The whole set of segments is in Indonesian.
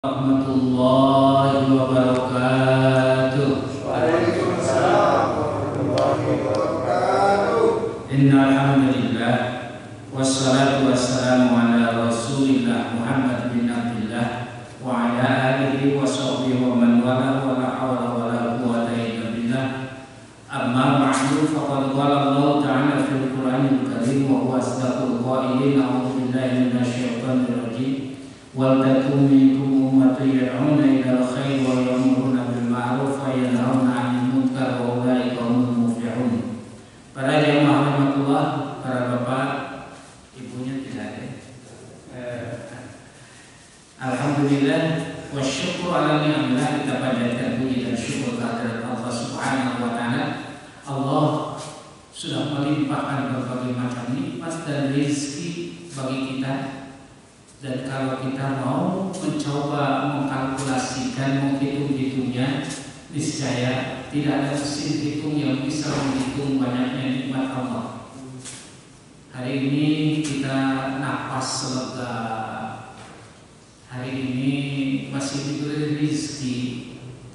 Warahmatullahi wabarakatuh. Waalaikumsalam warahmatullahi wabarakatuh. Innal hamdalillah wassalatu wassalamu ala Rasulillah Muhammad bin Abdullah wa ala alihi wa sahbihi wa man wala wa la hawla wa la quwwata illa billah. Amma ba'du, faqad qala Allah ta'ala fil Qur'anil Karim wa huwa asdaqul qailin. A'udzu billahi minasy syaithanir rajim. Wal takum minkum ummatun yad'una ilal khair wa ya'muruna bil ma'ruf wa yanhauna 'anil munkar wa ulaika humul muflihun. Para jamaah rahmatullah, para bapak, ibunya tidak ada. Alhamdulillah wa syukur ala ni'amillah, kita panjatkan puji dan syukur kehadirat Allah Subhanahu wa taala. Allah sudah melimpahkan berbagai macam nikmat dan rezeki bagi kita. Dan kalau kita mau mencoba mengkalkulasikan, menghitung-hitungnya, niscaya tidak ada mesin hitung yang bisa menghitung banyaknya nikmat Allah. Hari ini kita napas lega, hari ini masih diberi rezeki,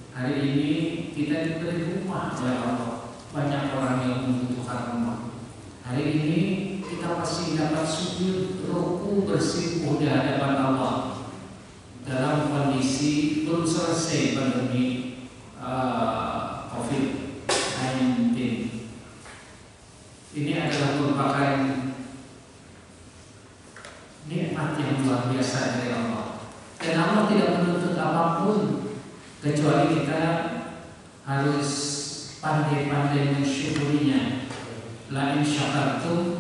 hari ini kita diberi rumah oleh Allah. Banyak orang yang membutuhkan rumah. Hari ini kita pasti dapat sujud, ruku, bersimpuh di hadapan Allah dalam kondisi belum selesai pandemi COVID-19. Ini adalah merupakan nikmat yang luar biasa dari Allah. Dan Allah tidak menuntut apapun kecuali kita harus pandai-pandai mensyukurinya. La in syakartum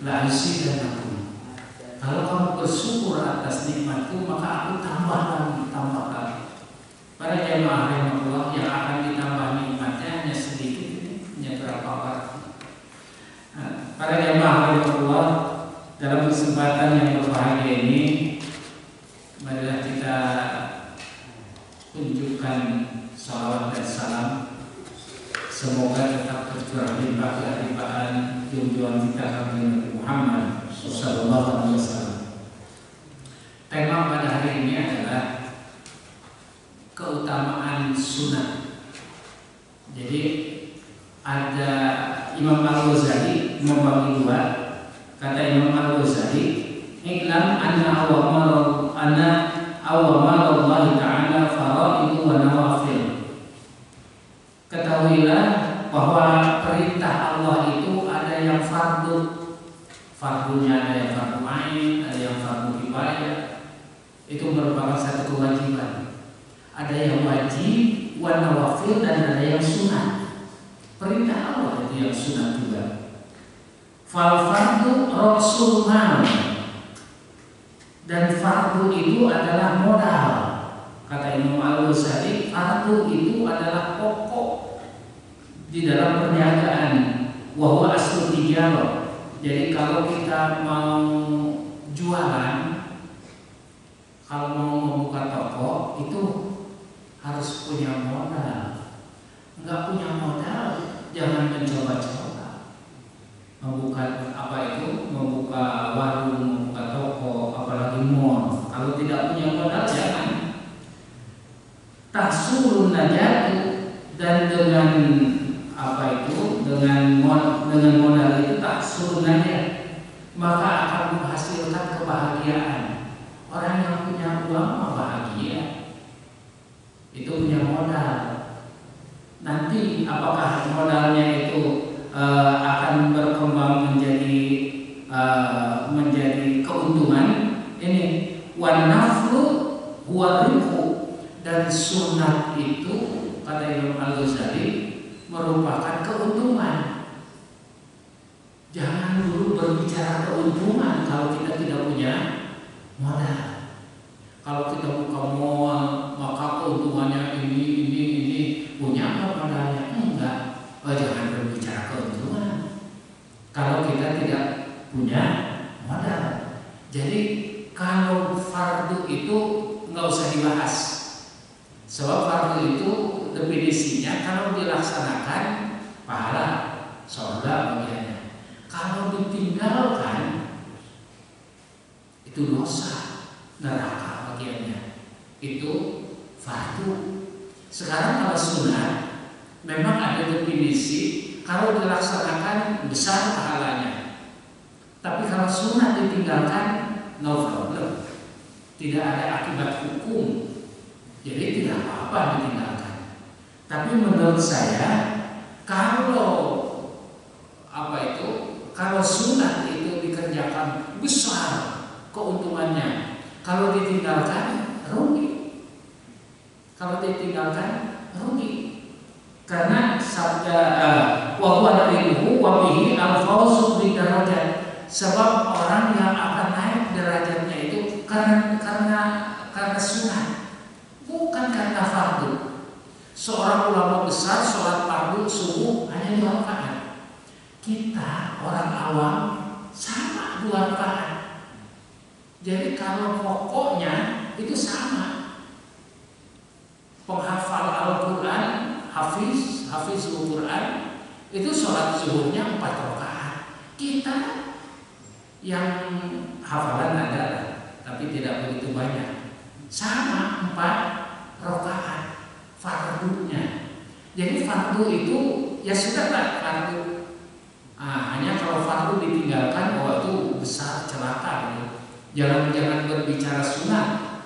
la azidannakum. Kalau kamu bersyukur atas nikmatku, maka aku tambah lagi. Para jemaah rahmatullah, yang akan ditambah nikmatnya hanya sedikit, hanya berapa orang. Para jemaah rahmatullah, dalam kesempatan yang berbahagia ini, marilah kita tunjukkan salawat dan salam. Semoga tetap tercurah limpah kehadiran junjungan kita Nabi Muhammad sallallahu alaihi wasallam. Tema pada hari ini adalah keutamaan sunat. Jadi ada Imam Al-Ghazali membagi dua. Kata Imam Al-Ghazali, "Iklam anna awamar Allah Ta'ala faraidu wa nawafil." Ketahuilah bahwa perintah Allah itu ada yang fardunya ada yang fardu ain, ada yang fardu kifayah. Itu merupakan satu kewajiban. Ada yang wajib, wa nawafil, dan ada yang sunat. Perintah Allah itu yang sunat juga. Fal fardu rasul mal, dan fardu itu adalah modal. Kata Imam Al-Ghazali, fardu itu adalah pokok di dalam perniagaan. Wa huwa aslu tijarah. Jadi kalau kita mau jualan, kalau mau membuka toko, itu harus punya modal. Enggak punya modal, jangan mencoba-coba membuka membuka warung, membuka toko, apalagi mall. Kalau tidak punya modal, jangan. Tahsulun najatu, dan dengan dengan modal itu tak surunanya, maka akan menghasilkan kebahagiaan. Orang yang punya uang bahagia, itu punya modal. Nanti apakah modalnya itu akan berkembang menjadi keuntungan? Ini wan naflu huwa ribhu, dan sunat itu kata Imam Al-Ghazali merupakan keuntungan. Jangan dulu berbicara keuntungan kalau kita tidak punya modal. Kalau kita buka mall, maka keuntungannya ini punya apa modalnya? Enggak. Jangan berbicara keuntungan kalau kita tidak punya modal. Jadi kalau fardu itu nggak usah dibahas. Sebab fardu itu definisinya kalau dilaksanakan pahala, surga bagiannya. Kalau ditinggalkan itu dosa, neraka bagiannya. itu fardu. Sekarang kalau sunat memang ada definisi, kalau dilaksanakan besar pahalanya. Tapi kalau sunat ditinggalkan, no problem, tidak ada akibat hukum, jadi tidak apa-apa ditinggalkan. Tapi menurut saya, kalau kalau sunat itu dikerjakan besar keuntungannya, kalau ditinggalkan rugi. Kalau ditinggalkan rugi. Karena sabda wa huwa ilmu wa bihi al-fawzu bi darajat. Sebab orang yang akan naik derajatnya itu karena sunat, bukan karena fardu. Seorang ulama besar sholat fardu subuh hanya 2 rakaat. Kita orang awam sama 2 rakaat. Jadi kalau pokoknya itu sama. Penghafal Al-Quran, hafizul Quran, itu sholat zuhurnya 4 rakaat. Kita yang hafalan ada, tapi tidak begitu banyak, sama 4 rakaat fardunya. Jadi fardu itu ya sudah lah fardu. Hanya kalau fardu ditinggalkan, itu besar celaka. Jangan berbicara sunat.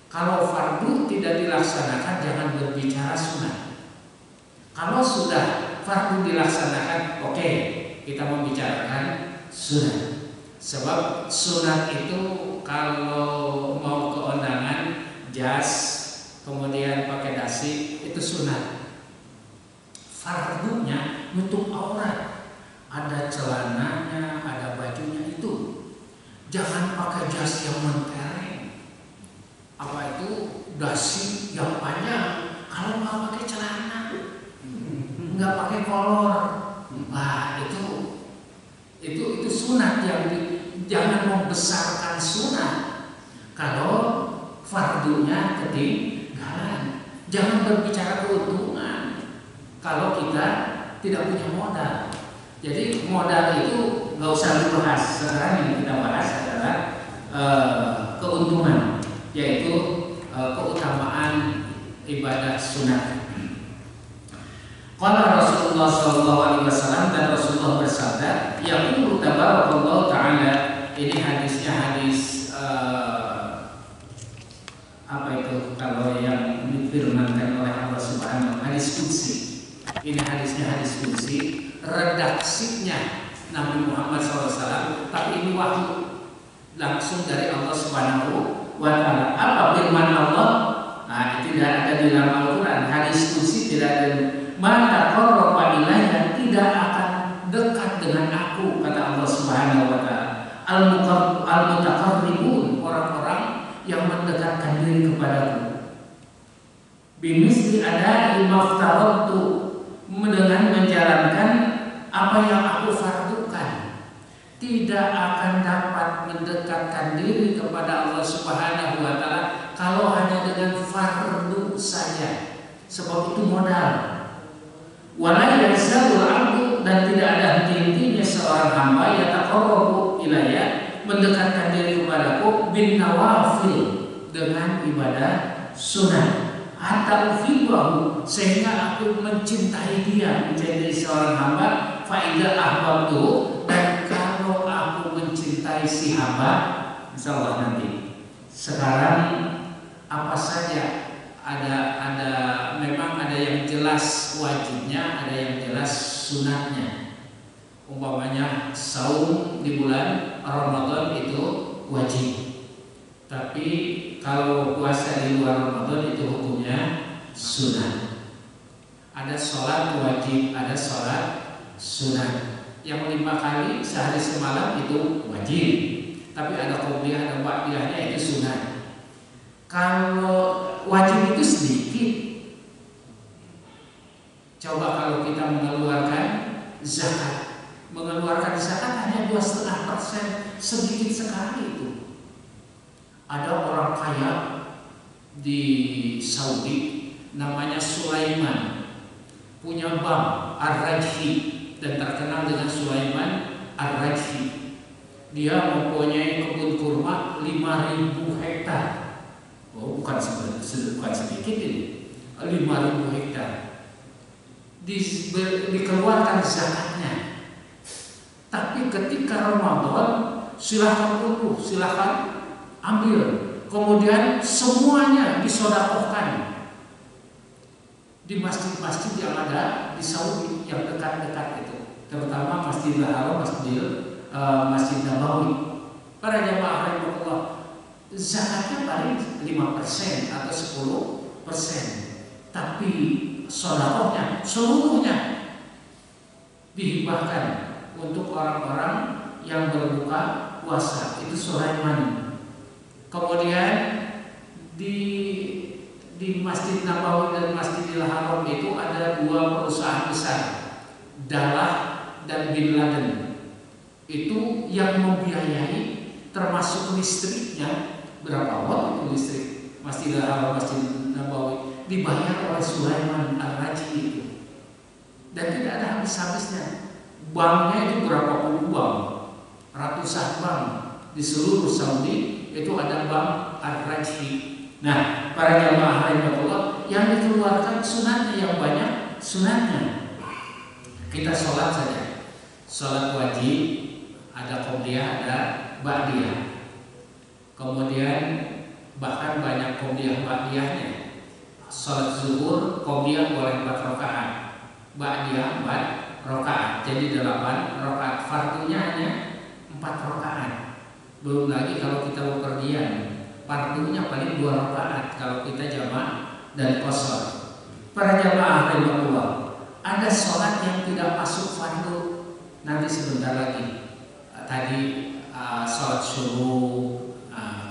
Kalau fardu tidak dilaksanakan, jangan berbicara sunat. Kalau sudah fardu dilaksanakan, oke, kita membicarakan sunat. Sebab sunat itu kalau mau ke undangan, jas, kemudian pakai dasi, itu sunat. Fardunya nutup aurat, ada celananya, ada bajunya, itu jangan pakai jas yang mentereng, itu dasi yang panjang. Kalau nggak pakai celana, nggak pakai kolor, itu sunat yang jangan membesarkan sunat. Kalau fardunya ketinggalan, jangan berbicara keuntungan kalau kita tidak punya modal. Jadi modal itu nggak usah dibahas. Sekarang yang kita bahas adalah keuntungan, yaitu keutamaan ibadah sunat. Qala Rasulullah sallallahu alaihi wasallam, dan Rasulullah bersabda, yaqulu tabarakallahu taala. Ini hadisnya hadis kalau yang difirmankan oleh Allah Subhanahu wa taala, hadis qudsi. Ini hadisnya hadis qudsi, redaksinya Nabi Muhammad SAW, tapi ini wahyu langsung dari Allah Subhanahu wa taala. Apa firman Allah? Tidak ada di dalam Al-Quran. Hadis qudsi tidak ada. Maka qarraba ilayya, tidak akan dekat dengan aku, kata Allah Subhanahu wa taala. Al-mutaqarribun, orang-orang yang mendekatkan diri kepadaku. Bimisli ada'i maftaratu, dengan menjalankan apa yang aku fardukan. Tidak akan dapat mendekatkan diri kepada Allah Subhanahu wa taala kalau hanya dengan fardu saja. Sebab itu modal. Wala yazalul 'abdu, dan tidak ada henti-hentinya seorang hamba yataqarrabu ilayya, mendekatkan diri kepadaku, bin nawafil, dengan ibadah sunat, hatta uhibahu, sehingga aku mencintai dia, menjadi seorang hamba. Fa idza ahbabtu, dan kalau aku mencintai si hamba, insyaallah nanti. Sekarang apa saja memang ada yang jelas wajibnya, ada yang jelas sunatnya. Umpamanya saum di bulan Ramadan itu wajib. Tapi kalau puasa di luar Ramadan itu hukumnya sunat. Ada sholat wajib, ada sholat sunat. Yang 5 kali sehari semalam itu wajib. Tapi ada qobliyah, ada ba'diyahnya, itu sunat. Kalau wajib itu sedikit. Coba kalau kita mengeluarkan zakat, hanya 2,5%, sedikit sekali itu. Ada orang kaya di Saudi, namanya Sulaiman, punya bank Ar-Rajhi, dan terkenal dengan Sulaiman Ar-Rajhi. Dia mempunyai kebun kurma 5.000 hektar. Oh, bukan sedikit ini. 5.000 hektar. Dikeluarkan zakatnya. Tapi ketika Ramadan silahkan dulu, silahkan ambil. Kemudian semuanya disodakohkan di masjid-masjid yang ada di Saudi yang dekat-dekat itu, terutama Masjidil Haram, Masjid Nabawi. Para jamaah rahimahullah, zakatnya paling 5% atau 10%, tapi sodakohnya seluruhnya dihibahkan untuk orang-orang yang berbuka puasa. Itu Sulaiman. Kemudian di Masjid Nabawi dan Masjidil Haram itu ada 2 perusahaan besar, Dalah dan Bin Laden. Itu yang membiayai, termasuk listriknya. Berapa watt itu listrik Masjidil Haram, Masjid Nabawi, dibayar oleh Sulaiman Al-Raji itu. Dan tidak ada habis-habisnya. Banknya itu berapa puluh bank, ratusan bank di seluruh Saudi. Itu ada bank Al-Rajhi. Nah, para jamaah rahimahullah, yang dikeluarkan sunatnya yang banyak, sunatnya kita sholat saja, sholat wajib, ada qobliyah, ada ba'diyah. Kemudian bahkan banyak qobliyah ba'diyahnya. Sholat zuhur qobliyah boleh 4 rakaat, ba'diyah 4 rakaat, jadi 8 rakaat. Fardunya hanya 4 rakaat. Belum lagi kalau kita bepergian, fardunya paling 2 rakaat kalau kita jamak dan qashar. Para jamaah rahimahullah, ada sholat yang tidak masuk fardu nanti sebentar lagi. Tadi sholat subuh,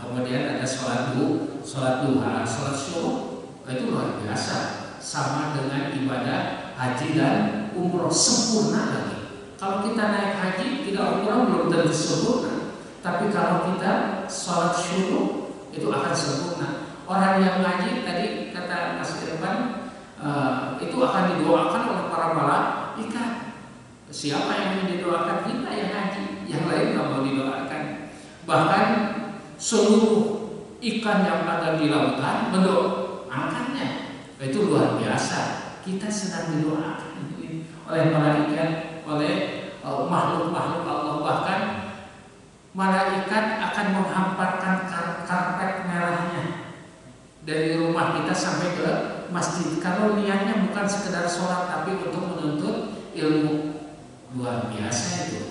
kemudian ada sholat duha, sholat subuh itu luar biasa, sama dengan ibadah haji dan umroh, sempurna lagi. Kalau kita naik haji tidak umroh belum tentu sempurna. Tapi kalau kita sholat syuruh itu akan sempurna. Orang yang ngaji tadi kata Mas Irfan itu akan didoakan oleh para malaikat. Siapa yang didoakan? Kita yang ngaji, yang lain nggak mau didoakan. Bahkan seluruh ikan yang ada di lautan angkatnya, itu luar biasa. Kita sedang didoakan oleh malaikat, oleh makhluk-makhluk Allah. Bahkan malaikat akan menghamparkan karpet merahnya dari rumah kita sampai ke masjid. Kalau niatnya bukan sekedar sholat, tapi untuk menuntut ilmu, luar biasa itu.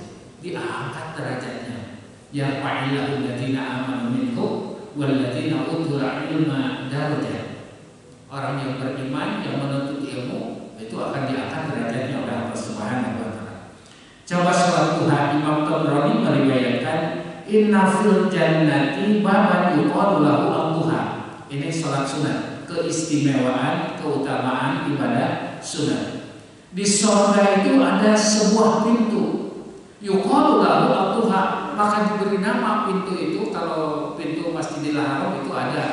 Diangkat derajatnya. Ya fa'ilahul ladzina amanu minkum wal ladzina utul ilma darajat. Orang yang beriman yang menuntut ilmu itu akan diangkat derajatnya oleh Allah Subhanahu wa taala. Coba sholat duha, Imam Tabrani meriwayatkan, inna fil jannati baban yuqalu lahu ad-duha. Ini sholat sunat, keistimewaan, keutamaan ibadah sunat. Di surga itu ada sebuah pintu, yuqalu lahu ad-duha, maka diberi nama pintu itu. Kalau pintu Masjidil Haram itu ada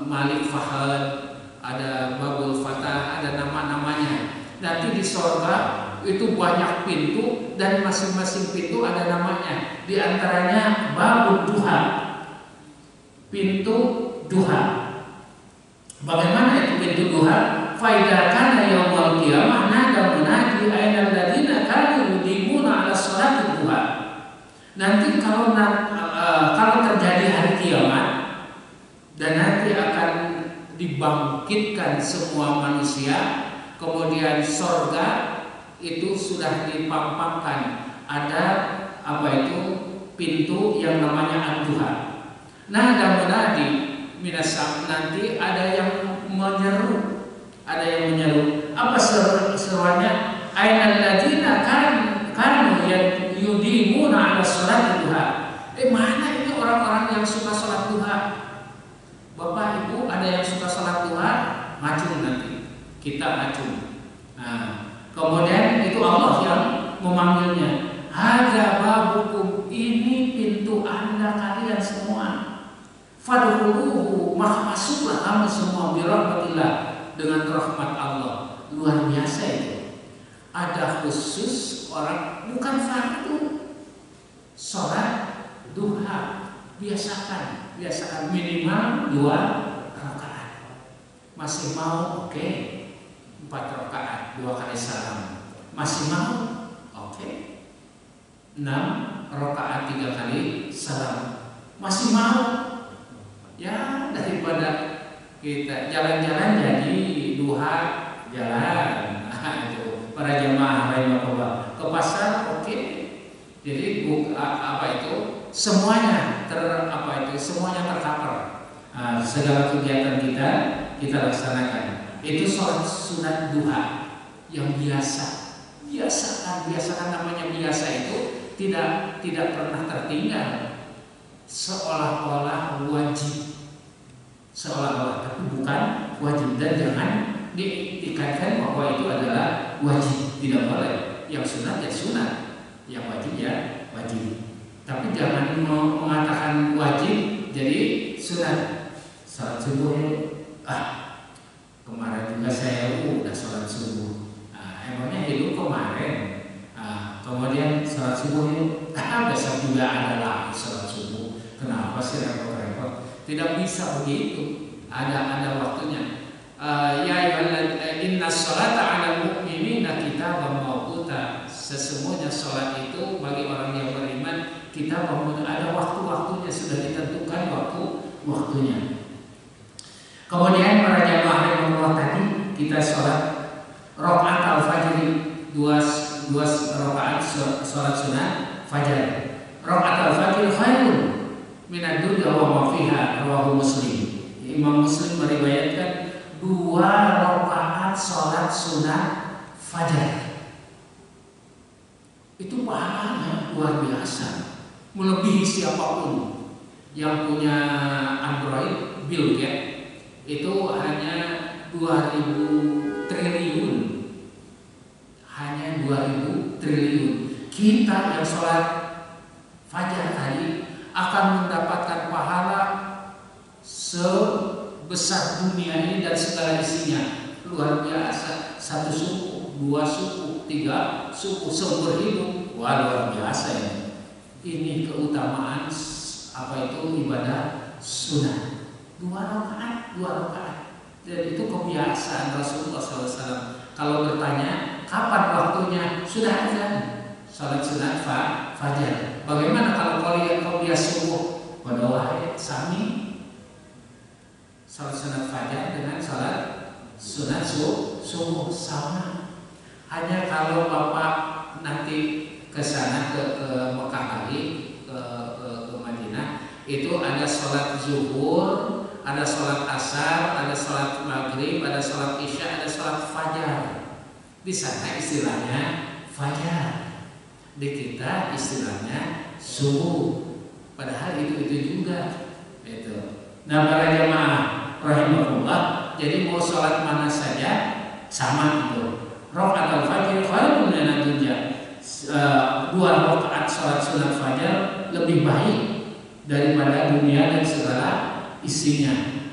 Malik Fahad, ada Babul Fatah, ada nama-namanya. Nanti di surga itu banyak pintu dan masing-masing pintu ada namanya. Di antaranya babul duha, pintu duha. Bagaimana itu pintu duha? Fa idza kana yaumul qiyamah nada munadi aina alladziina kanu yudimuna 'ala sholati duha. Nanti kalau terjadi hari kiamat dan nanti akan dibangkitkan semua manusia, kemudian surga itu sudah dipampangkan, ada pintu yang namanya ad-duha. Nah, munadi minasam, nanti ada yang menyeru, apa seruannya? Ainal ladzina kanu yudimuna 'ala sholati duha. Mana ini orang-orang yang suka sholat duha? Bapak Ibu ada yang suka sholat duha? Maju nanti, kita maju. Nah, kemudian itu Allah yang memanggilnya. Hadza babukum, ini pintu Anda kalian semua. Fadkhuluhu, maka masuklah kamu semua birahmatillah, dengan rahmat Allah. Luar biasa itu. Ada khusus orang, bukan fardu. Sholat duha, biasakan minimal 2 Masih mau? Oke. 4 rakaat 2 kali salam. Masih mau? Oke. 6 rakaat 3 kali salam. Masih mau? Ya, daripada kita jalan-jalan jadi duha jalan. Nah, itu para jamaah rahimahullah. Ke pasar oke. Jadi semuanya semuanya tercover. Segala kegiatan kita laksanakan. Itu sholat sunat duha yang biasakan namanya biasa itu tidak pernah tertinggal, seolah-olah wajib, tapi bukan wajib, dan jangan dikaitkan bahwa itu adalah wajib, tidak boleh. Yang sunat ya sunat, yang wajib ya wajib. Tapi jangan mengatakan wajib jadi sunat. Salat subuh kemarin juga saya udah sholat subuh. Emangnya hidup kemarin. Kemudian sholat subuh itu besok juga ada lagi sholat subuh. Kenapa sih repot-repot? Tidak bisa begitu. Ada waktunya. Ya inna sholata 'alal mu'minina kitaban mawquta. Sesungguhnya sholat itu bagi orang yang beriman kita ada waktu-waktunya, sudah ditentukan waktunya. Kemudian para jamaah rahimahullah, tadi kita sholat rakaat al-fajr, 2 rakaat sholat sunat fajar. Rakaat al-fajr khairun minad dunya wa ma fiha, rawahu Muslim. Imam Muslim meriwayatkan 2 rakaat sholat sunat fajar. Itu pahalanya luar biasa, melebihi siapapun. Yang punya Android, Bill Gates, itu hanya 2.000 triliun. Hanya 2.000 triliun. Kita yang sholat fajar tadi akan mendapatkan pahala sebesar dunia ini dan segala isinya. Luar biasa. 1 suku, 2 suku, 3 suku seumur hidup. Wah, luar biasa ya. Ini keutamaan ibadah sunat. 2 rakaat. Dan itu kebiasaan Rasulullah SAW. Kalau bertanya kapan waktunya, sudah azan salat sunat fajar. Bagaimana kalau kau dia subuh? Pada sami salat sunat fajar dengan salat sunat subuh sama. Hanya kalau Bapak nanti ke sana ke Mekah lagi, ke Madinah, itu ada sholat zuhur, ada sholat asar, ada sholat maghrib, ada sholat isya, ada sholat fajar. Di sana istilahnya fajar, di kita istilahnya subuh. Padahal itu juga. Nah, para jamaah rahimahullah, jadi mau sholat mana saja sama itu. Rakaat al-fajr khairun minad dunya. 2 rakaat sholat sunat fajar lebih baik daripada dunia dan segala isinya.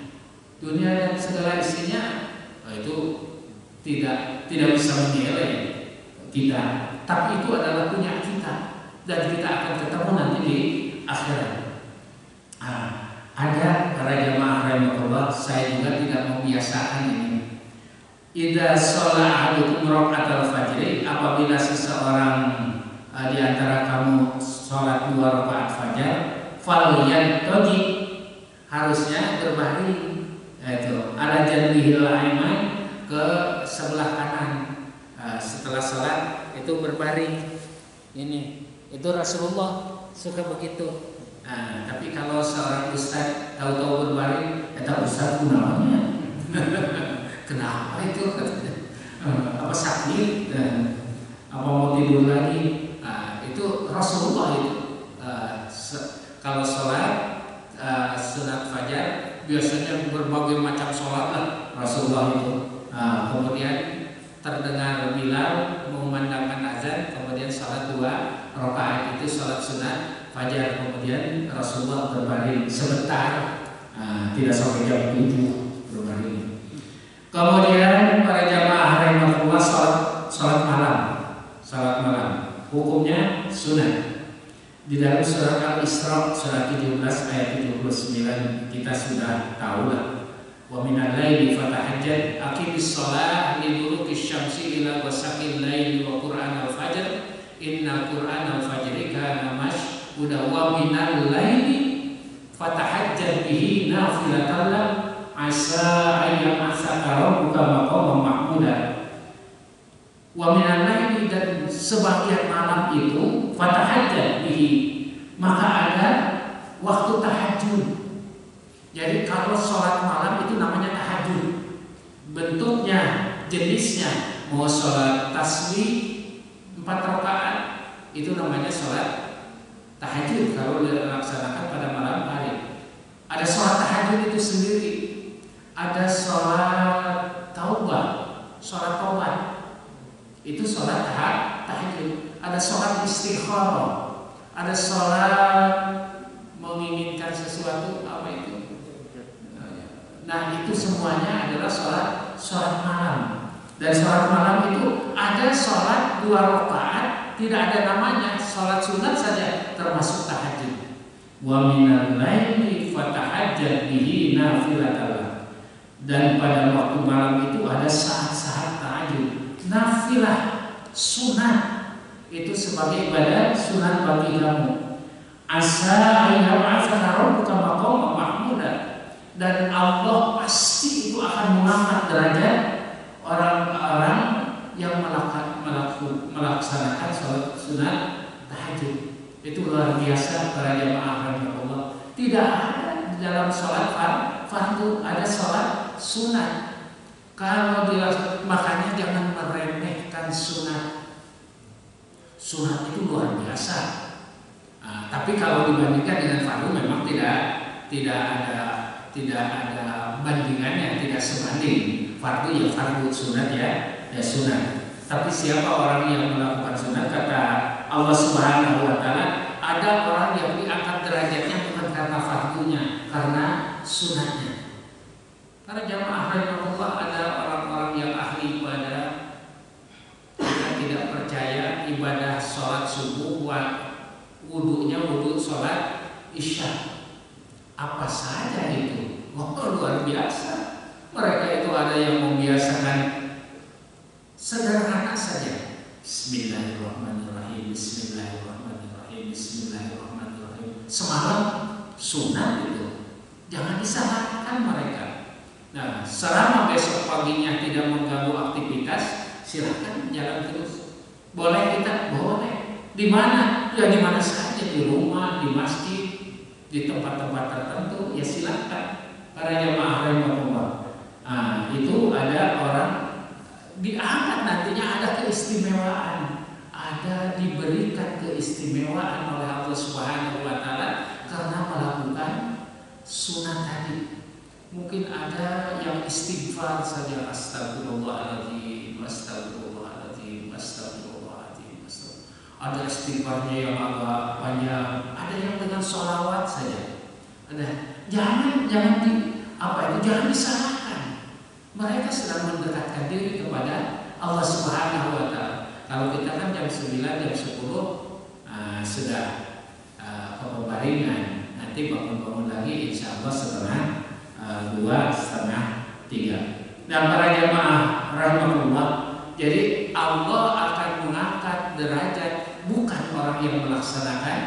Dunia dan segala isinya itu tidak bisa menilai kita. Tapi itu adalah punya kita dan kita akan ketemu nanti di akhirat. Ada para jamaah rahimahullah, saya juga tidak membiasakan ini. Idza shalla ahadukum raka'atal fajri, apabila seseorang di antara kamu sholat 2 rakaat fajar, falyantaji, harusnya berbaring, yaitu ala janbihil ayman, ke sebelah kanan. Setelah sholat itu berbaring. Itu Rasulullah suka begitu. Tapi kalau seorang ustaz tahu-tahu berbaring, ustaz namanya kenapa itu? Apa sakit? Apa mau tidur lagi? Itu Rasulullah itu. Kalau sholat sunat fajar biasanya berbagai macam sholat lah Rasulullah itu. Kemudian terdengar Bilal mengumandangkan azan, kemudian sholat 2 rakaat itu sholat sunat fajar. Kemudian Rasulullah berbaring sebentar, tidak sampai jam 7 berbaring. Kemudian para jamaah rahimahullah, salat malam hukumnya sunat. Di dalam surah Al-Isra surah 17 ayat 79 kita sudah tahu lah. Wa minal laili fatahajjad aqimis shalah liduluki syamsi ila ghasaqil laili wa qur'anal fajr inna qur'anal fajri kana mashhuda. Wa minal laili fatahajjad bihi nafilatan lak asa ayyam asaka rabbuka maqaman mahmuda. Wa minal laili, dan sebagian malam itu fatahajjad bihi, maka ada waktu tahajud. Jadi kalau sholat malam itu namanya tahajud. Bentuknya, jenisnya, mau sholat tasbih 4 rakaat itu namanya sholat tahajud kalau dilaksanakan pada malam hari. Ada sholat tahajud itu sendiri. Ada sholat taubah, sholat taubat itu sholat tahajud. Ada sholat istikharah, ada sholat menginginkan sesuatu, apa itu? Nah, itu semuanya adalah sholat malam. Dan sholat malam itu ada sholat 2 rakaat, tidak ada namanya, sholat sunat saja termasuk tahajud. Wa minal laili fatahajjad bihi nafilatan lak. Dan pada waktu malam itu ada saat-saat tahajud, nafilah, sunat, itu sebagai ibadah sunat bagi kamu. Asa ayyam asaka rabbuka maqaman mahmuda. Dan Allah pasti itu akan mengangkat derajat orang-orang yang melaksanakan sholat sunat tahajud. Itu luar biasa para jamaah Allah. Tidak ada di dalam sholat fardu, ada sholat sunat. Kalau makanya jangan meremehkan sunat. Sunat itu luar biasa. Tapi kalau dibandingkan dengan fardu memang tidak ada bandingannya, tidak sebanding. Fardu ya fardu, sunat ya sunat. Tapi siapa orang yang melakukan sunat, kata Allah Subhanahu wa taala, ada orang yang diangkat derajatnya bukan karena fardunya, karena sunatnya. Para jamaah rahimahullah, ada orang-orang yang ahli ibadah yang tidak percaya ibadah sholat subuh, wudunya wudu sholat isya. Apa saja itu? Luar biasa. Mereka itu ada yang membiasakan sederhana saja. Bismillahirrahmanirrahim, Bismillahirrahmanirrahim, Bismillahirrahmanirrahim. Semalam sunat itu, jangan disalahkan mereka. Nah, selama besok paginya tidak mengganggu aktivitas, silakan jalan terus. Boleh kita? Boleh. Di mana? Ya di mana saja, di rumah, di masjid, di tempat-tempat tertentu, ya silakan. Para jamaah rahimahullah. Itu ada orang diangkat, nantinya ada keistimewaan, ada diberikan keistimewaan oleh Allah Subhanahu wa taala karena melakukan sunat tadi. Mungkin ada yang istighfar saja, astagfirullahaladzim, astagfirullahaladzim, astagfirullahaladzim. Ada istighfarnya yang agak panjang, ada yang dengan sholawat saja. Ada, jangan jangan disalahkan. Mereka sedang mendekatkan diri kepada Allah Subhanahu wa taala. Kalau kita kan jam 9, jam 10 sudah pembaringan. Nanti bangun-bangun lagi insya Allah setengah 2, setengah 3. Dan para jamaah rahimahullah, jadi Allah akan mengangkat derajat bukan orang yang melaksanakan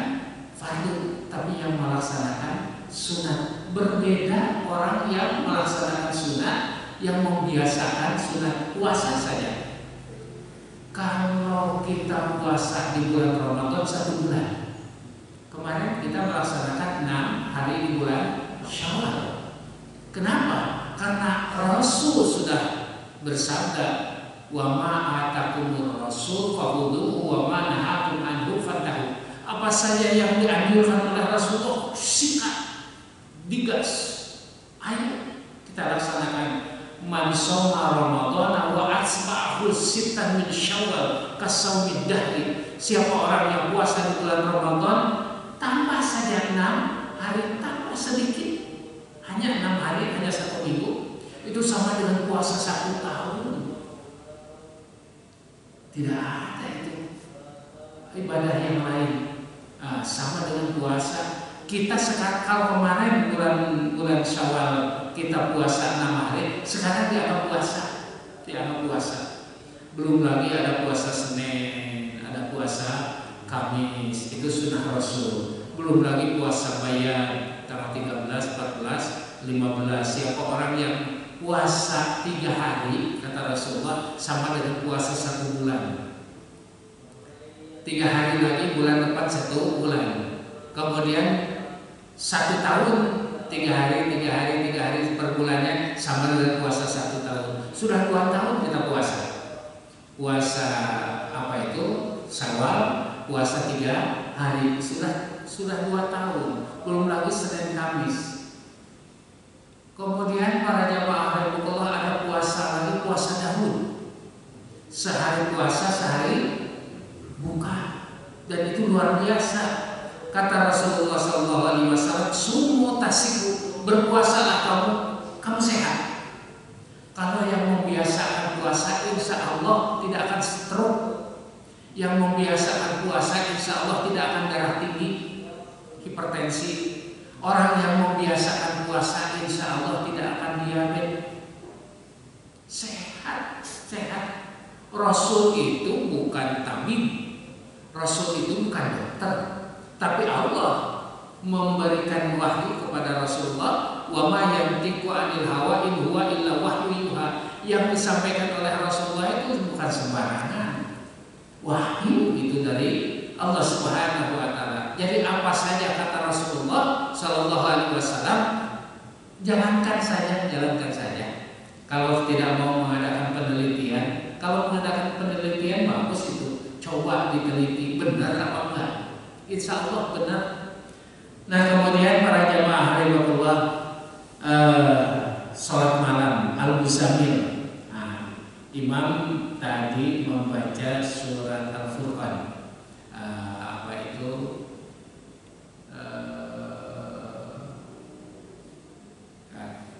fardu, tapi yang melaksanakan sunat. Berbeda orang yang melaksanakan sunat, yang membiasakan sunat puasa saja. Kalau kita puasa di bulan Ramadan 1 bulan, kemarin kita melaksanakan 6 hari di bulan Syawal. Kenapa? Karena Rasul sudah bersabda, wa ma atakumur rasul fakhudhuhu wa ma nahakum anhu fantahu. Apa saja yang dianjurkan oleh Rasulullah, sikat, digas, ayo kita laksanakan. Man shoma Ramadan wa asba'ahu sittan min Syawal kasaumid dahri. Siapa orang yang puasa di bulan Ramadan, tambah saja 6 hari, tambah sedikit, hanya 6 hari, hanya 1 minggu, itu sama dengan puasa 1 tahun. Tidak ada itu ibadah yang lain sama dengan puasa. Kita sekarang, kalau kemarin bulan Syawal kita puasa 6 hari, sekarang dianggap puasa. Belum lagi ada puasa Senin, ada puasa Kamis, itu sunnah Rasul. Belum lagi puasa Bayan tanggal 13, 14, 15. Siapa orang yang puasa 3 hari, kata Rasulullah, sama dengan puasa 1 bulan. 3 hari lagi bulan depan 1 bulan. Kemudian 1 tahun 3 hari per bulannya sama dengan puasa 1 tahun. Sudah 2 tahun kita puasa. Puasa apa itu? Syawal, puasa 3 hari. Sudah 2 tahun. Belum lagi Senin Kamis. Kemudian para jamaah rahimahullah ada puasa lagi, puasa Daud. Sehari puasa, sehari buka. Dan itu luar biasa. Kata Rasulullah SAW, "Sumu tasiku, berpuasalah kamu sehat." Kalau yang membiasakan puasa, insya Allah tidak akan stroke. Yang membiasakan puasa, insya Allah tidak akan darah tinggi, hipertensi. Orang yang membiasakan puasa, insya Allah tidak akan diabetes. Sehat. Rasul itu bukan tabib, Rasul itu bukan dokter, tapi Allah memberikan wahyu kepada Rasulullah. Wa ma yantiqu 'anil hawa in huwa illa wahyu yuha. Yang disampaikan oleh Rasulullah itu bukan sembarangan. Wahyu itu dari Allah Subhanahu wa taala. Jadi apa saja kata Rasulullah sallallahu alaihi wasallam, jalankan saja. Kalau tidak mau mengadakan penelitian, kalau mengadakan penelitian bagus itu. Coba diteliti benar apa enggak. Insya Allah benar. Nah, kemudian para jamaah rahimahullah, sholat malam al-muzammil. Nah, imam tadi membaca surat Al-Furqan. Apa itu?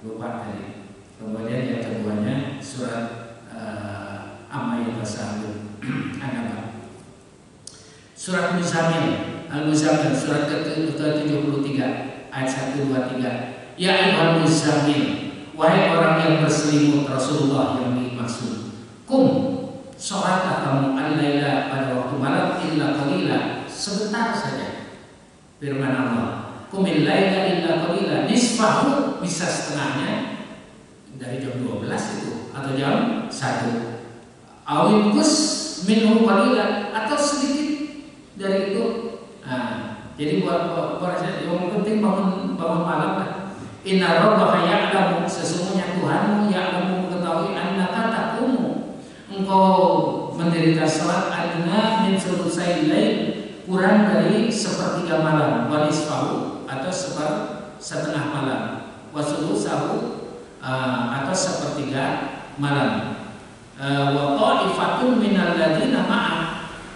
Lupa tadi. Kemudian yang keduanya surat Amma Yatasaalun. Surat Al-Muzammil surat ke-73 ayat 1, 2, 3. Ya ayyuhal muzammil, wahai orang yang berselimut, Rasulullah yang dimaksud. Kum, sholatlah kamu al-laila pada waktu malam illa qalila, sebentar saja. Firman Allah, kumil laila illa qalila, nisfahu, bisa setengahnya dari jam 12 itu atau jam 1. Awin kus minhu qalila, atau sedikit dari itu. Nah, jadi buat yang penting bangun malam lah. Inna rabbaka ya'lamu, sesungguhnya Tuhanmu ya'lamu, mengetahui annaka taqumu, engkau mendirikan salat adna min sulusai lail, kurang dari sepertiga malam, wa nisfahu, atau setengah malam, wa sulusahu, atau sepertiga malam, wa ta'ifatun minal ladzina ma'ak,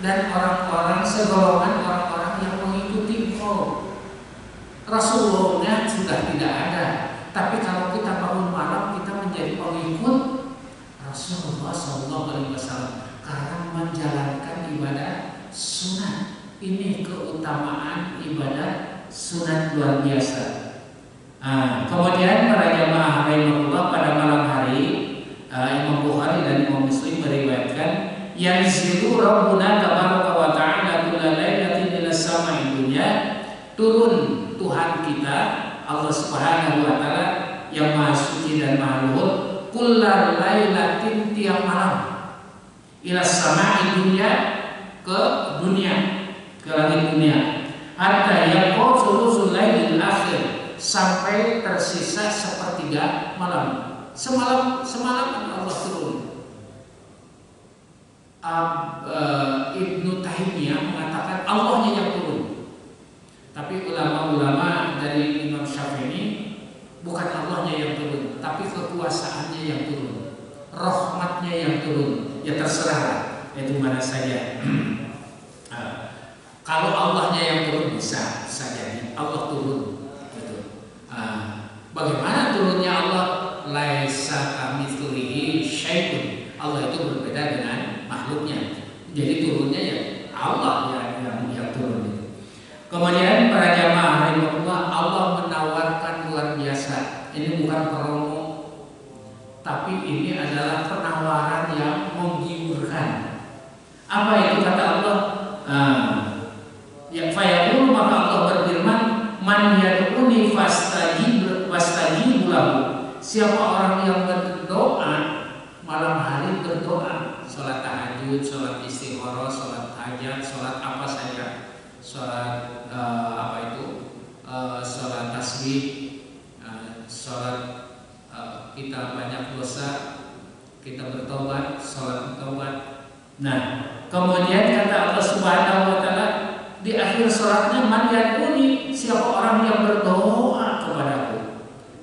dan orang-orang segolongan orang-orang yang mengikuti engkau. Rasulullah sudah tidak ada, tapi kalau kita bangun malam kita menjadi pengikut Rasulullah SAW karena menjalankan ibadah sunat. Ini keutamaan ibadah sunat luar biasa. Kemudian para jamaah rahimahullah, pada malam hari Imam Bukhari dan Imam Muslim meriwayatkan, yanzilu rabbuna tabaraka wa ta'ala kulla lailatin ila samai dunya, turun Tuhan kita Allah Subhanahu wa taala yang Maha Suci dan Maha Luhur, kulla lailatin, tiap malam, ila samai dunya, ke dunia, ke langit dunia, hatta yaqul sulusul lailil akhir, sampai tersisa sepertiga malam. Semalam Allah turun. Ibnu Taimiyah mengatakan Allahnya yang turun, tapi ulama-ulama dari Imam Syafi'i bukan Allahnya yang turun, tapi kekuasaannya yang turun, rahmatnya yang turun. Ya terserah, itu mana saja. Kalau Allahnya yang turun bisa jadi Allah turun. Gitu. Bagaimana turunnya Allah? Laisa kamitslihi syai'un. Allah itu berbeda dengan makhluknya. Jadi turunnya ya Allah yang turun. Kemudian para jamaah rahimahullah, Allah menawarkan luar biasa. Ini bukan ini adalah penawaran yang menggiurkan. Apa itu kata Allah? Ya fayaqulu, maka Allah berfirman, man yad'uni fastajibu lahu. Siapa orang yang berdoa malam hari, berdoa, sholat tahajud, sholat istikharah, sholat hajat, sholat apa saja, sholat sholat tasbih, sholat kita banyak dosa, kita bertobat, sholat bertobat. Nah, kemudian kata Allah Subhanahu wa taala di akhir sholatnya, man yad'uni, siapa orang yang berdoa kepadaku,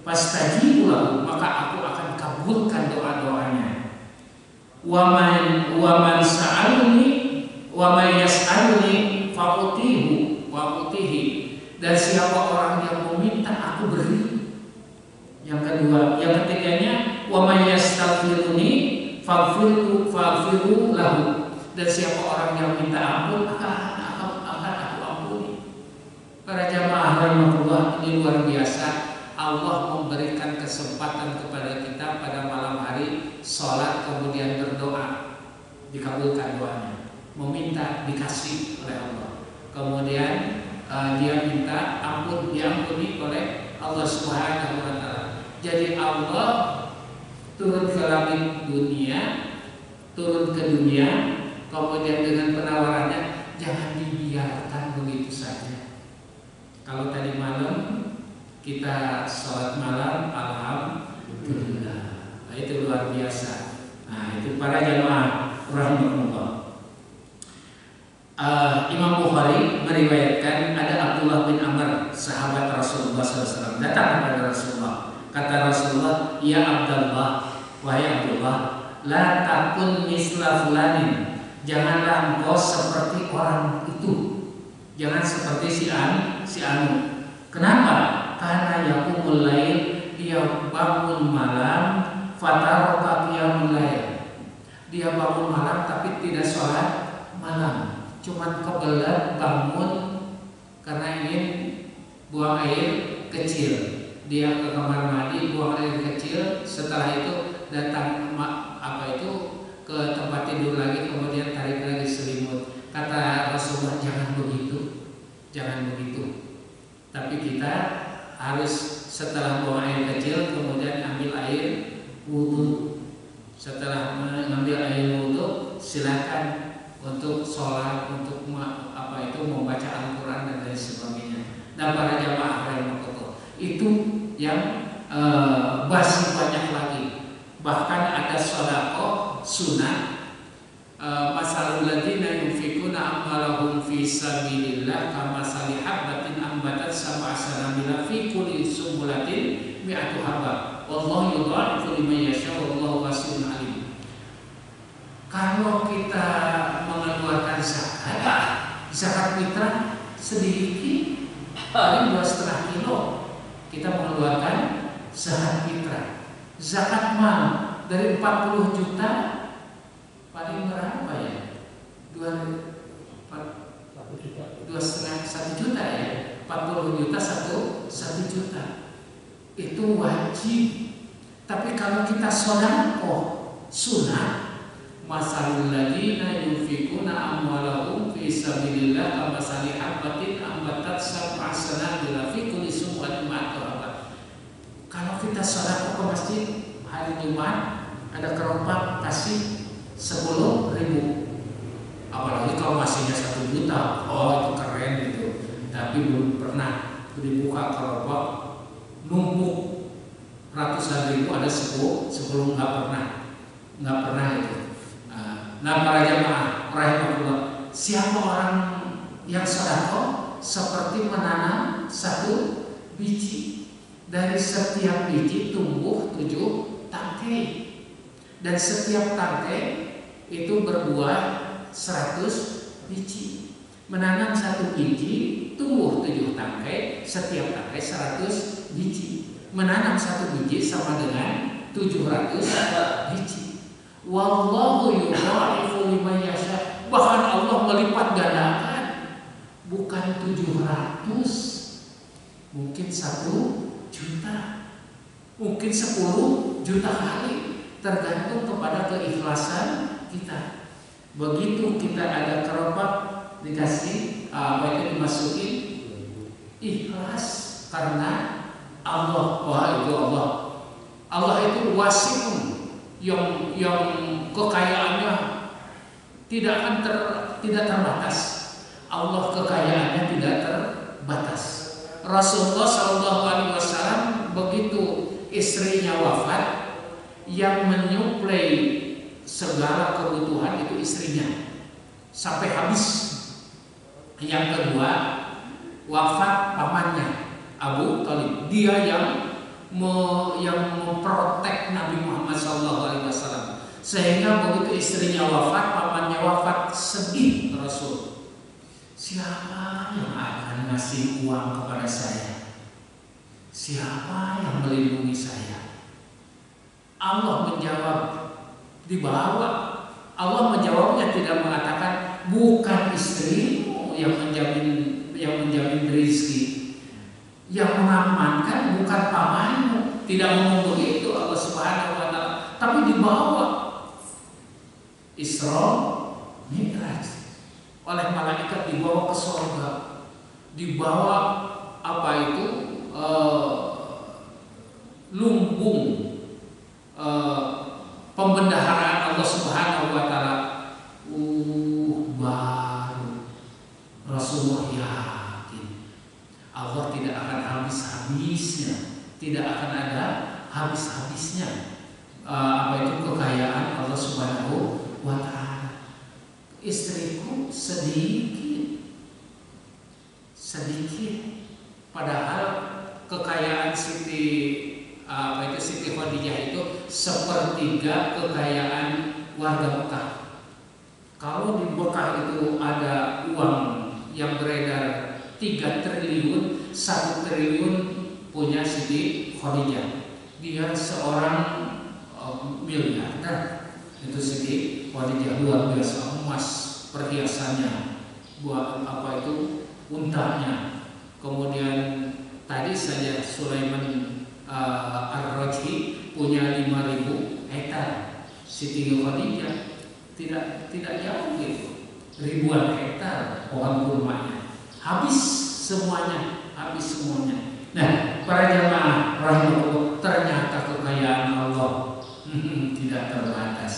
fastajibu lahu, maka aku akan kabulkan doa-doanya. Wa man sa'aluni wa may yas'aluni fa'utihi, dan siapa orang yang meminta aku beri. Yang kedua, yang ketiganya, wa may yastaghfiruni faghfiru lahu, dan siapa orang yang minta ampun akan aku ampuni. Para jamaah rahimahullah, ini luar biasa. Allah memberikan kesempatan kepada kita pada malam hari sholat, kemudian berdoa, dikabulkan doanya, meminta dikasih oleh Allah, kemudian dia minta ampun, diampuni oleh Allah Subhanahu wa taala. Jadi Allah turun ke langit dunia, turun ke dunia, kemudian dengan penawarannya, jangan dibiarkan begitu saja. Kalau tadi malam kita sholat malam, alhamdulillah, nah, itu luar biasa. Nah, itu para jamaah rahimahullah. Imam Bukhari meriwayatkan ada Abdullah bin Amr, sahabat Rasulullah SAW, datang kepada Rasulullah. Kata Rasulullah, ya Abdullah, wahai Abdullah, la takun misla fulanin, janganlah engkau seperti orang itu, jangan seperti si Anu. Kenapa? Karena yaqumul lail, dia bangun malam, fataraka qiyamul lail, dia bangun malam tapi tidak sholat malam, cuman kebelet bangun karena ingin buang air kecil. Dia ke kamar mandi, buang air kecil, setelah itu datang ke tempat tidur lagi, kemudian tarik lagi selimut. Kata Rasulullah, jangan begitu, jangan begitu. Tapi kita harus setelah buang air kecil kemudian ambil air wudhu. Setelah mengambil air wudhu, silakan untuk sholat, untuk membaca Al-Quran dan lain sebagainya. Dan para jamaah rahimahullah, itu yang masih banyak lagi. Bahkan ada sedekah sunnah, masalul ladzina yunfikuna amwalahum fi sabilillah kamasali habbatin ambatat sab'a sanabila fi kulli sumbulatin mi'atu habba wallahu yudha'ifu liman yasha wallahu wasi'un alim. Kalau kita mengeluarkan zakat fitrah sedikit, paling 2,5 kilo kita mengeluarkan zakat fitrah. Zakat mal dari 40 juta paling berapa ya? 1 juta ya. 40 juta 1 juta. Itu wajib. Tapi kalau kita sedekah sunnah, masalul ladzina yunfikuna amwalahum fi sabilillah kamasali habbatin ambatat sab'a sanabila fi kulli sumbulatin mi'atu habba. Kalau kita sedekah ke masjid hari Jumat, ada keropak kasih 10.000. Apalagi kalau masihnya 1 juta, oh itu keren gitu. Tapi belum pernah dibuka keropak numpuk ratusan ribu, ada 10 nggak pernah itu. Nah para jamaah rahimahullah, siapa orang yang sedekah seperti menanam 1 biji. Dari setiap biji tumbuh 7 tangkai, dan setiap tangkai itu berbuah 100 biji. Menanam 1 biji tumbuh 7 tangkai, setiap tangkai 100 biji. Menanam 1 biji sama dengan 700 biji. Wallahu yudha'ifu liman yasha, bahkan Allah melipat gandakan, bukan 700, mungkin 1 juta, mungkin 10 juta kali. tergantung kepada keikhlasan kita. Begitu kita ada keropak dikasih dimasukin, ikhlas karena Allah. Wah, itu Allah itu wasi'un, yang kekayaannya tidak terbatas. Allah kekayaannya tidak terbatas. Rasulullah SAW begitu istrinya wafat, yang menyuplai segala kebutuhan itu istrinya sampai habis. Yang kedua, wafat pamannya Abu Thalib, dia yang memprotek Nabi Muhammad SAW, sehingga begitu istrinya wafat, pamannya wafat, sedih Rasul. Siapa yang akan ngasih uang kepada saya? Siapa yang melindungi saya? Allah menjawab, dibawa. Allah menjawabnya, tidak mengatakan bukan istrimu yang menjamin rezeki, yang mengamankan bukan pamanmu. Tidak ngomong begitu Allah Subhanahu wa taala, tapi dibawa Isra Mi'raj oleh malaikat, dibawa ke surga, dibawa lumbung pembendaharaan Allah Subhanahu wa taala. Baru Rasulullah yakin Allah tidak akan habis-habisnya, tidak akan ada habis-habisnya kekayaan Allah Subhanahu wa taala. Istriku sedikit, padahal kekayaan Siti Khadijah itu sepertiga kekayaan warga Mekah. Kalau di Mekah itu ada uang yang beredar 3 triliun, 1 triliun punya Siti Khadijah. Dia seorang miliarder. Itu Siti Khadijah, luar biasa, emas perhiasannya, buat untanya. Kemudian tadi saja Sulaiman Ar-Rajhi punya 5.000 hektar. Siti Khadijah tidak jauh gitu, ribuan hektar pohon kurmanya. Habis semuanya. Nah, para jamaah rahimahullah, ternyata kekayaan Allah tidak terbatas.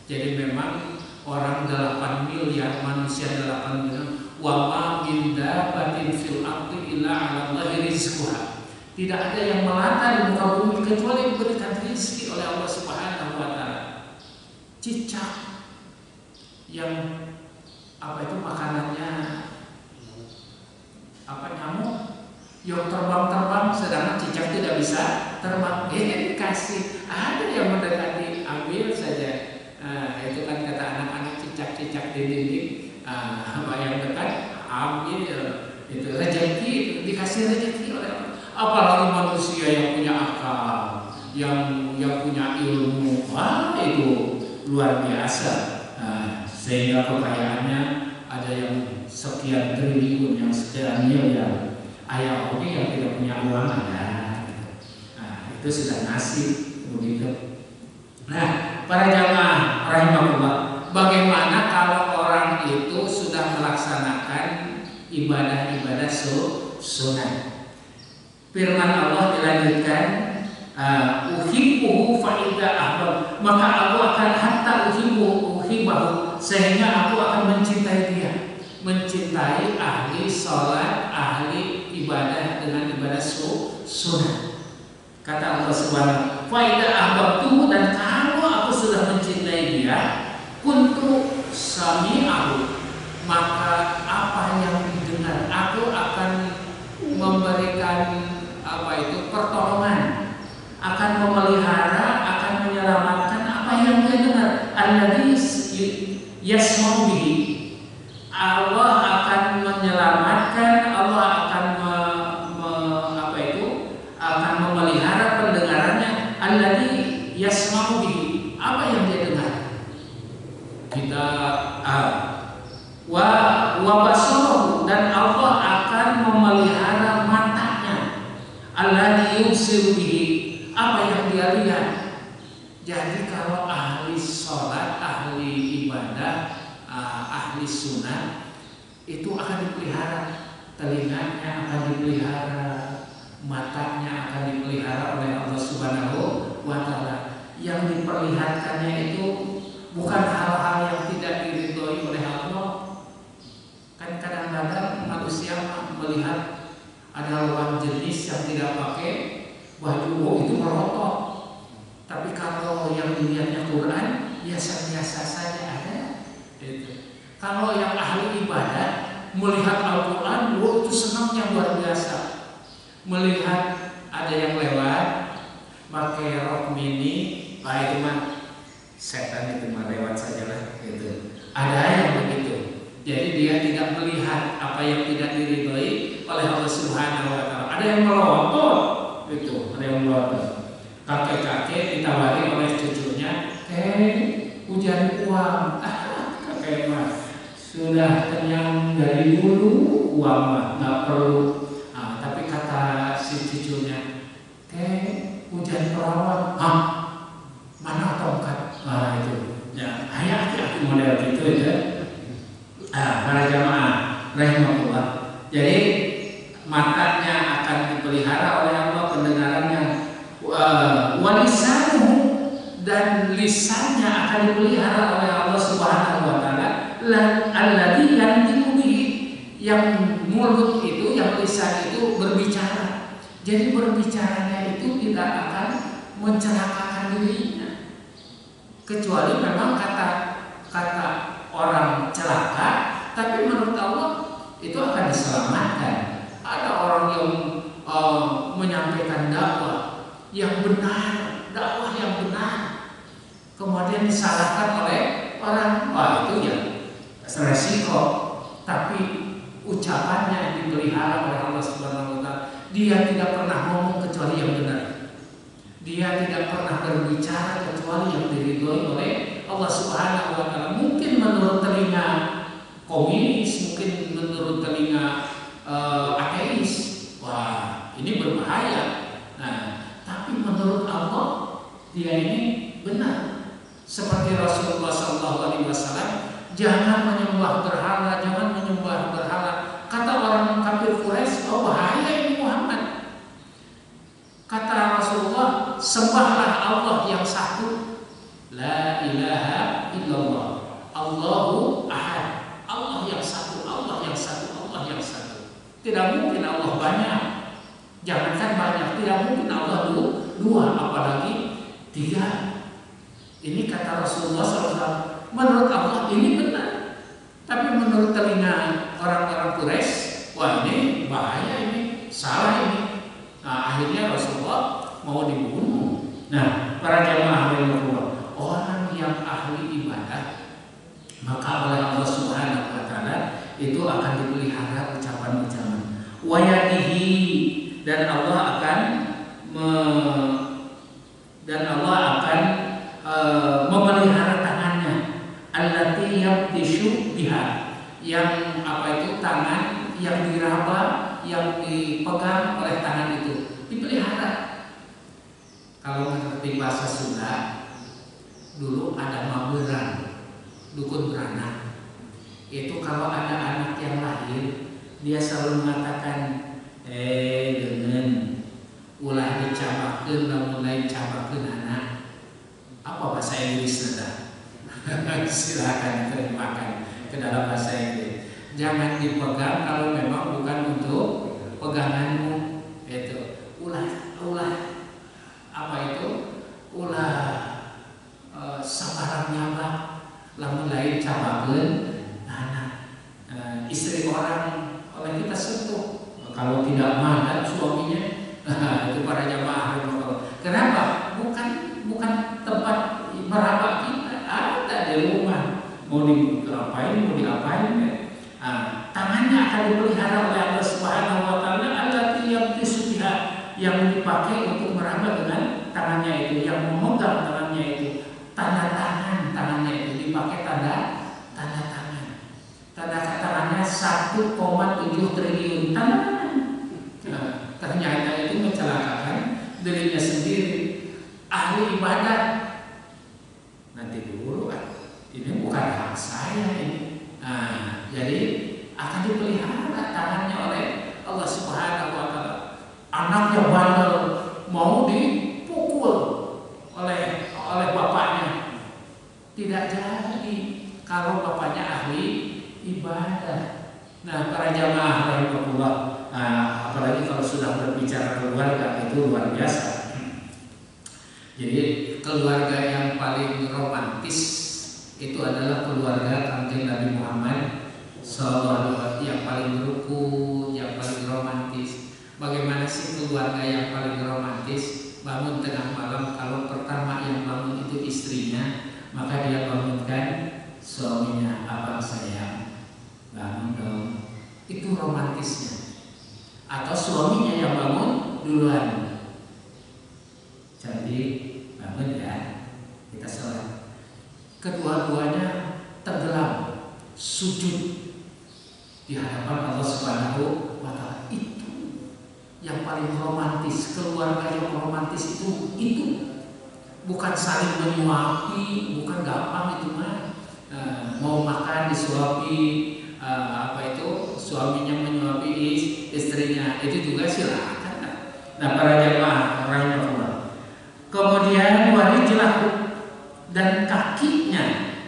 Jadi memang orang 8 miliar, manusia 8 miliar, wa ma min dabbatin fil ardi illa 'ala Allahi rizquha. Tidak ada yang melata di muka bumi kecuali diberikan rezeki oleh Allah Subhanahu wa taala. Cicak yang makanannya nyamuk yang terbang, sedangkan cicak tidak bisa terbang. Dikasih, ada yang mendekati, ambil saja. Itu kan kata anak-anak, cicak-cicak di dinding, yang dekat ambil. Itu rezeki, dikasih rezeki oleh Allah. Apalagi manusia yang punya akal, yang punya ilmu, itu luar biasa. Sehingga kekayaannya ada yang sekian triliun, yang sekian miliar. Ayah oke yang tidak punya uang ada. Itu sudah nasib begitu. Nah, para jamaah rahimahullah, bagaimana kalau orang itu sudah melaksanakan ibadah-ibadah sunnah? Firman Allah dilanjutkan, uhibbuhu fa idza ahbab, maka aku akan hatta uhibbahu, sehingga aku akan mencintai dia, mencintai ahli salat, ahli ibadah dengan ibadah sunnah. Kata Allah Subhanahu, fa idza ahbabtuhu, dan kalau aku sudah mencintai dia, kuntu sami'ahu, maka apa yang didengar, aku akan memberikan pertolongan, akan memelihara, akan menyelamatkan apa yang dia dengar. Alladzi yasma'u bihi, Allah akan menyelamatkan, Allah akan akan memelihara pendengarannya. Alladzi yasma'u bihi, apa yang dia dengar. Kita wa basarahu, dan Allah akan memelihara matanya. Alladzi yubsiru bihi, apa yang dia lihat. Jadi ahli sholat, ahli ibadah, ahli sunnah itu akan dipelihara, telinganya akan dipelihara, matanya akan dipelihara oleh Allah Subhanahu wa Ta'ala. Yang diperlihatkannya itu bukan hal-hal yang tidak diridhoi oleh Allah. Kan kadang-kadang manusia melihat ada lawan jenis yang tidak pakai baju, itu merotot. Tapi kalau yang dilihatnya Quran, biasa-biasa saja ada. Kalau yang ahli ibadah melihat Al-Quran, itu senangnya luar biasa. Melihat ada yang lewat pakai rok mini, itu mah setan, itu mah lewat sajalah gitu. Ada yang begitu. Jadi dia tidak melihat apa yang tidak diridhoi oleh Allah Subhanahu wa Ta'ala. Ada yang melotot gitu, ada yang melotot. Kakek-kakek ditawari oleh cucunya, hujan uang. Kakek mah sudah kenyang dari dulu, uang mah nggak perlu. Tapi kata si cucunya, hujan perawan, mana tongkat? Itu, ya, ayah model gitu ya. Para jamaah rahimahullah. Jadi matanya akan dipelihara oleh Allah, pendengarannya, walisanuhu, dan lisannya akan dipelihara oleh Allah Subhanahu wa Ta'ala. Alladzi yantiqu bihi, yang mulut itu, yang lisan itu berbicara. Jadi berbicaranya itu tidak akan mencelakakan dirinya, kecuali memang kata orang celaka, tapi menurut Allah itu akan diselamatkan. Ada orang yang menyampaikan dakwah yang benar, kemudian disalahkan oleh orang, itu ya resiko. Tapi ucapannya dipelihara oleh Allah Subhanahu wa Ta'ala. Dia tidak pernah ngomong kecuali yang benar. Dia tidak pernah berbicara kecuali yang diridhoi oleh Allah Subhanahu wa Ta'ala. Mungkin menurut telinga komunis, mungkin menurut telinga ateis, wah ini berbahaya. Nah, tapi menurut Allah dia ini benar. Seperti Rasulullah SAW, jangan menyembah berhala, jangan menyembah berhala. Kata orang kafir Quraisy, bahaya ini Muhammad. Kata Rasulullah, sembahlah Allah yang satu, la ilaha illallah, Allahu ahad, Allah yang satu, Allah yang satu, Allah yang satu. Tidak mungkin Allah banyak, jangankan banyak, tidak mungkin Allah dua, apalagi tiga. Ini kata Rasulullah SAW. Menurut Allah ini benar, tapi menurut telinga orang-orang Quraisy, wah ini bahaya, ini salah ini. Nah, akhirnya Rasulullah mau dibunuh. Nah, para jamaah rahimahullah, orang yang ahli ibadah, maka oleh Allah Subhanahu wa Ta'ala itu akan dipelihara ucapan-ucapan. Wayadihi, dan Allah akan memelihara tangannya. Allati yabtishu biha, yang itu tangan yang diraba, yang dipegang oleh tangan itu dipelihara. Kalau mengerti bahasa Sunda, dulu ada maberan, dukun beranak. Itu kalau ada anak yang lahir, dia selalu mengatakan, dengan ulah dicabakeun, lamun lain cabakeun anak. Apa bahasa Inggris Anda? Silakan terjemahkan ke dalam bahasa Inggris. Jangan dipegang kalau memang bukan untuk peganganmu. Itu ulah sabarang nyabak, lamun lain cabakeun anak. Istri orang oleh kita sentuh, kalau tidak mandat suaminya, itu para jamaah. Kenapa? Bukan tempat meraba kita, ada di rumah. Mau diapain ya? Tangannya akan dipelihara oleh Allah Subhanahu wa Ta'ala. Allati yabtishu biha, yang dipakai untuk meraba dengan tangannya itu, yang memegang tangannya itu. Tanda tangannya itu dipakai tanda tangan. Tanda tangannya 1,7 triliun tanda tangan. Ternyata itu mencelakakan dirinya sendiri. Ahli ibadah nanti bukan hak saya ini. Nah, jadi akan dipelihara tangannya oleh Allah Subhanahu wa taala. Anaknya bandel mau dipukul oleh bapaknya. Tidak jadi kalau bapaknya ahli ibadah. Nah, para jamaah rahimahullah, apalagi kalau sudah berbicara keluarga itu luar biasa. Jadi keluarga yang paling romantis itu adalah keluarga Kanjeng Nabi Muhammad SAW, yang paling rukun, yang paling romantis. Bagaimana sih keluarga yang paling romantis? Bangun tengah malam, kalau pertama yang bangun itu istrinya, maka dia bangunkan suaminya, abang sayang, bangun dong. Itu romantisnya. Atau suaminya yang bangun duluan. Jadi bangun ya, kita sholat. Kedua-duanya tenggelam, sujud di hadapan Allah Subhanahu wa taala. Itu yang paling romantis. Keluarga yang romantis itu bukan saling menyuapi, bukan gampang itu mah. Mau makan disuapi, suaminya menyuapi istrinya, itu juga silakan. Nah, para jamaah rahimahullah. Kemudian warijlahu, dan kakinya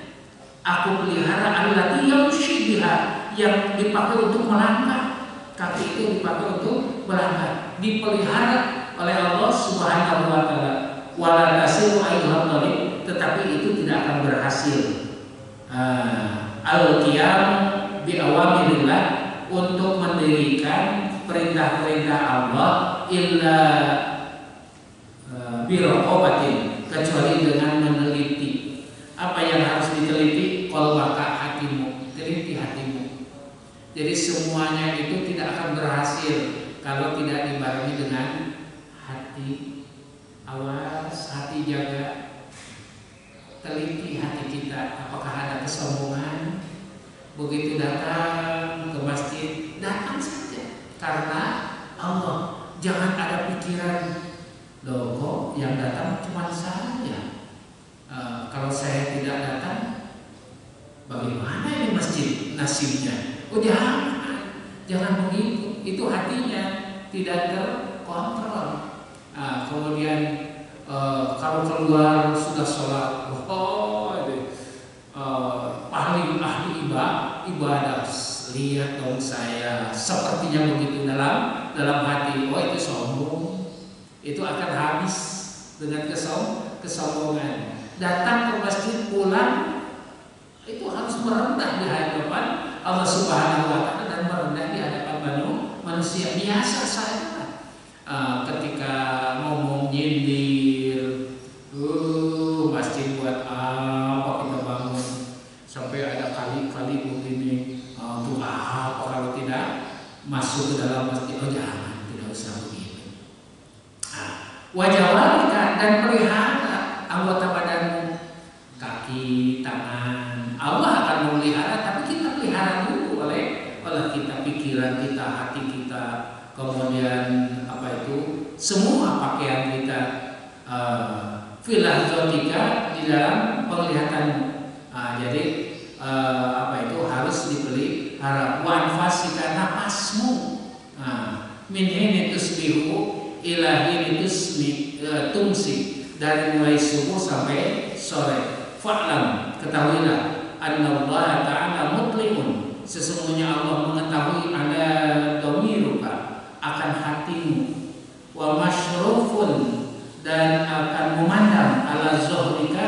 aku pelihara allati yamshi biha, yang dipakai untuk melangkah. Kaki itu dipakai untuk melangkah, dipelihara oleh Allah Subhanahu wa taala. Wala tasiru ayyuhal talib, tetapi itu tidak akan berhasil. Al-qiyam bi awamirillah, untuk mendirikan perintah-perintah Allah, illa biraqabatin, kecuali dengan meneliti. Apa yang harus diteliti? Qalbaka, hatimu, teliti hatimu. Jadi semuanya itu tidak akan berhasil kalau tidak dibarengi dengan hati. Awas, hati jaga, teliti hati kita. Apakah ada kesombongan? Begitu datang ke masjid, datang saja karena Allah. Jangan ada pikiran, loh kok yang datang cuma saya. Kalau saya tidak datang, bagaimana ini masjid nasibnya? Oh jangan begitu. Itu hatinya tidak terkontrol. Kemudian kalau keluar sudah sholat, ahli ibadah, lihat dong saya, sepertinya begitu dalam hati. Oh, itu sombong, itu akan habis dengan kesombongan. Datang ke masjid, pulang itu harus merendah di hadapan Allah Subhanahu wa taala dan merendah di hadapan manusia. Biasa saja. Ketika ngomong nyindir, masjid buat apa kita bangun, sampai ada kali-kali begini, untuk apa kalau tidak masuk ke dalam masjid? Oh jangan, tidak usah begitu. Wajawalika, dan pelihara anggota badanmu, kaki, tangan. Allah akan memelihara, tapi kita pelihara dulu oleh kita, pikiran kita, hati kita, kemudian semua pakaian kita, filahzotika, di dalam penglihatanmu. Jadi harus dipelihara. Wa anfasika, napasmu, min hini tusbihu ila hini tumsi, dari mulai subuh sampai sore. Fa'lam, ketahuilah, annallaha ta'ala mutlimun, sesungguhnya Allah mengetahui ada domiruka, akan hatimu, wa masyrufun, dan akan memandang ala zohrika,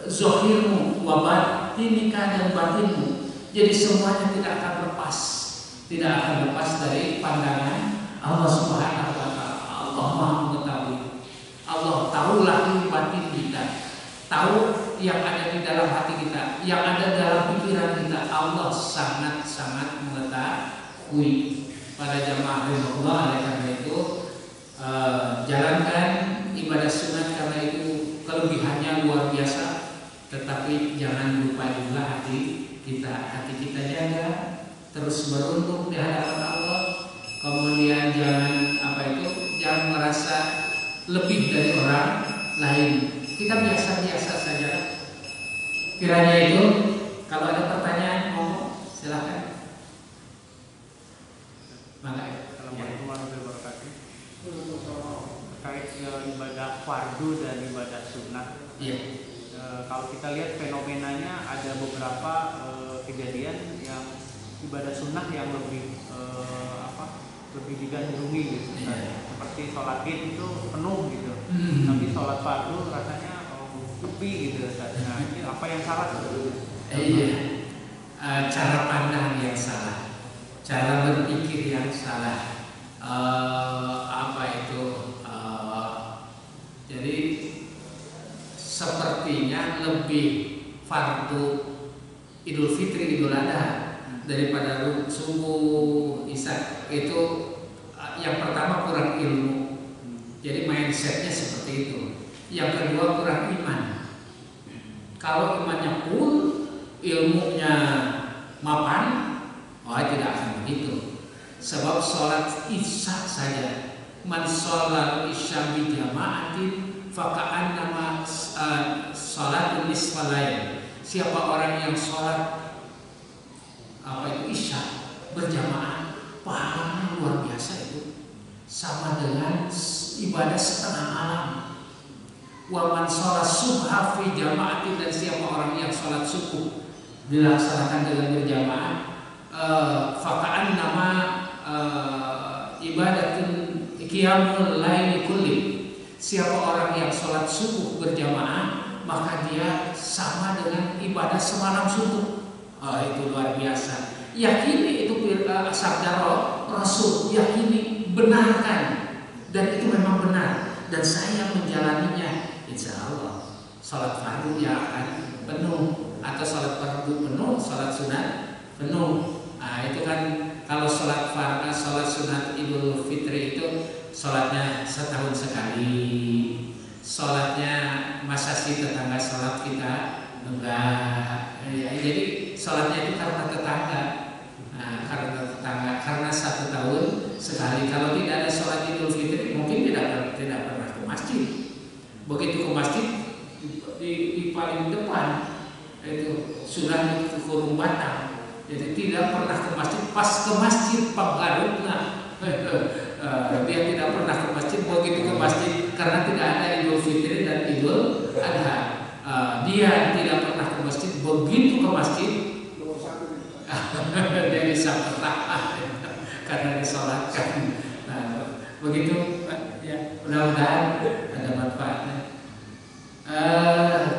zohirmu, wa batinika, dan batinmu. Jadi semuanya tidak akan lepas dari pandangan Allah Subhanahu wa taala. Allah Maha mengetahui. Allah tahu lahir batin kita, tahu yang ada di dalam hati kita, yang ada dalam pikiran kita. Allah sangat mengetahui. Pada jamaah Allah, oleh karena itu jalankan ibadah sunat, karena itu kelebihannya luar biasa. Tetapi jangan lupa juga hati kita jaga, terus beruntung di hadapan Allah. Kemudian jangan merasa lebih dari orang lain. Kita biasa-biasa saja. Kiranya itu Kalau ada pertanyaan, ngomong silakan. Assalamualaikum warahmatullahi wabarakatuh. Terkait ibadah fardu dan ibadah sunnah. Iya. Kalau kita lihat fenomenanya ada beberapa kejadian yang ibadah sunnah yang lebih lebih digandrungi gitu. Iya. Seperti sholat id itu penuh gitu. Tapi sholat fardu rasanya sepi gitu. Nah, ini apa yang salah? Iya. Cara pandang yang salah, cara berpikir yang salah. Jadi sepertinya lebih fardu Idul Fitri, Idul Adha daripada subuh Isya. Itu yang pertama kurang ilmu, jadi mindsetnya seperti itu. Yang kedua kurang iman. Kalau imannya full, ilmunya mapan, tidak akan begitu. Sebab sholat Isya saja, man sholat Isya bi jama'atin faka'annama sholat nisfal lail. Siapa orang yang sholat Isya berjamaah, pahalanya luar biasa itu, sama dengan ibadah setengah malam. Wa man sholat subha fi jama'atin, dan siapa orang yang sholat subuh dilaksanakan dengan berjamaah, faka'annama ibadatun qiyamul laili kulli. Siapa orang yang sholat subuh berjamaah, maka dia sama dengan ibadah semalam subuh. Itu luar biasa. Yakini itu sabda Rasul, yakini, benarkan, dan itu memang benar. Dan saya menjalaninya, insya Allah sholat fardu ya akan penuh, atau sholat fardu penuh, sholat sunat penuh. Itu kan kalau sholat sunat Idul Fitri itu sholatnya setahun sekali. Sholatnya masa sih tetangga sholat kita? Enggak. Jadi sholatnya itu karena tetangga. Karena 1 tahun sekali. Kalau tidak ada sholat Idul Fitri, mungkin tidak pernah ke masjid. Begitu ke masjid, di paling depan itu sudah di kurung batang. Jadi tidak pernah ke masjid. Pas ke masjid penggarukna, dia tidak pernah ke masjid. Begitu ke masjid, karena tidak ada Idul Fitri dan Idul Adha, dia tidak pernah ke masjid. Begitu ke masjid, dia bisa bertahan karena disolatkan. Begitu ya, mudah-mudahan ada manfaatnya.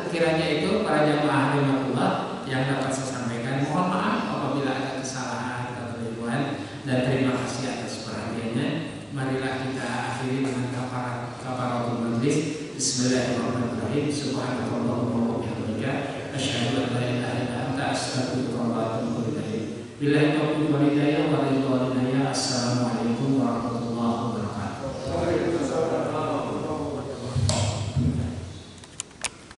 Kiranya itu para jamaah rahimakumullah yang dapat saya sampaikan. Mohon maaf apabila ada kesalahan atau keliruan, dan terima kasih atas perhatiannya. Marilah kita akhiri dengan kafaratul majlis. Bismillahirrahmanirrahim. Subhanallahumma wa bihamdika asyhadu an la ilaha illa anta astaghfiruka wa atubu ilaik. Billahi taufiq wal hidayah wa ridwan